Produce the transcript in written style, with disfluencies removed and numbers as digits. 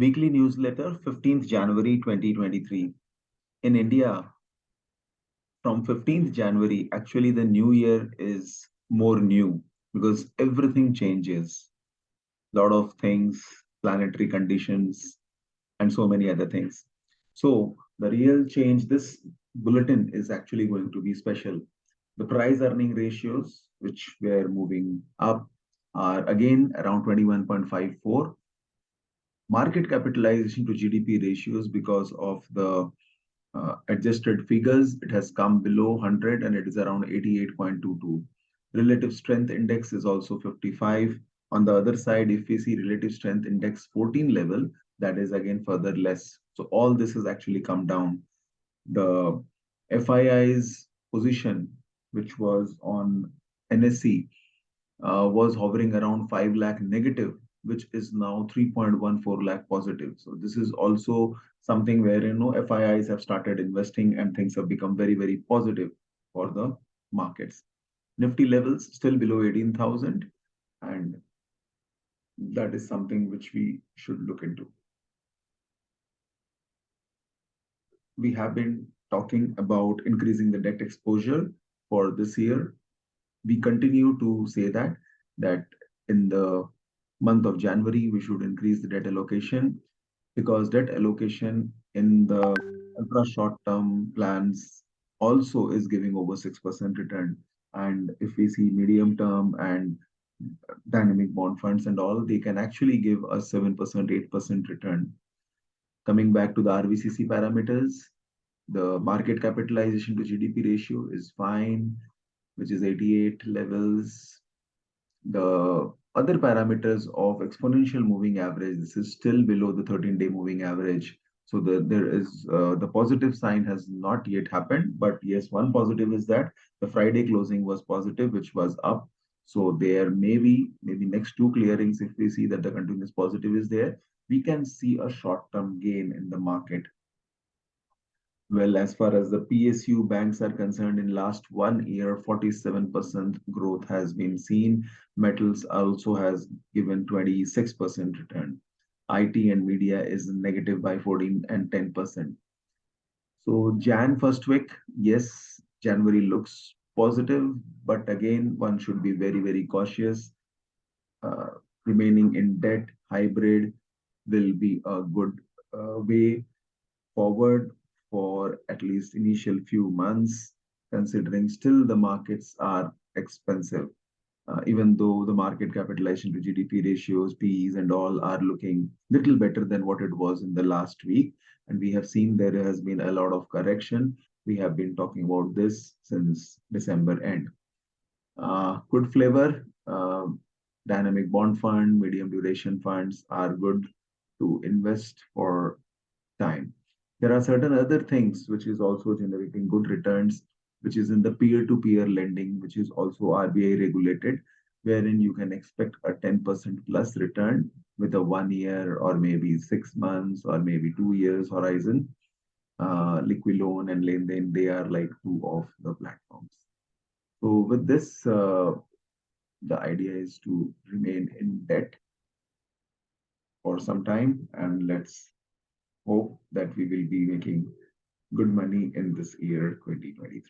Weekly newsletter, 15th January 2023. In India, from 15th January, actually the new year is more new because everything changes. A lot of things, planetary conditions, and so many other things. So the real change, this bulletin is actually going to be special. The price earning ratios, which were moving up, are again around 21.54. Market capitalization to GDP ratios, because of the adjusted figures, it has come below 100 and it is around 88.22. Relative strength index is also 55. On the other side, if we see relative strength index 14 level, that is again further less. So all this has actually come down. The FII's position, which was on NSE, was hovering around 5 lakh negative, which is now 3.14 lakh positive. So this is also something where FIIs have started investing and things have become very, very positive for the markets. Nifty levels still below 18,000, and that is something which we should look into. We have been talking about increasing the debt exposure for this year. We continue to say that in the month of January, we should increase the debt allocation, because debt allocation in the ultra short-term plans also is giving over 6% return. And if we see medium term and dynamic bond funds and all, they can actually give us 7%, 8% return. Coming back to the RVCC parameters, the market capitalization to GDP ratio is fine, which is 88 levels. The other parameters of exponential moving average, this is still below the 13-day moving average. So there is the positive sign has not yet happened, but yes, one positive is that the Friday closing was positive, which was up. So there may be maybe next two clearings, if we see that the continuous positive is there, we can see a short-term gain in the market. Well, as far as the PSU banks are concerned, in last 1 year, 47% growth has been seen. Metals also has given 26% return. IT and media is negative by 14 and 10%. So Jan first week, yes, January looks positive, but again, one should be very, very cautious. Remaining in debt, hybrid will be a good way forward for at least initial few months, considering still the markets are expensive. Even though the market capitalization to GDP ratios, PEs and all are looking little better than what it was in the last week. And we have seen there has been a lot of correction. We have been talking about this since December end. Good flavor, dynamic bond fund, medium duration funds are good to invest for time. There are certain other things which is also generating good returns, which is in the peer-to-peer lending, which is also RBI regulated, wherein you can expect a 10% plus return with a 1 year or maybe 6 months or maybe 2 years horizon. Liquilone and Lending, they are like two of the platforms. So with this, the idea is to remain in debt for some time, and let's hope that we will be making good money in this year 2023.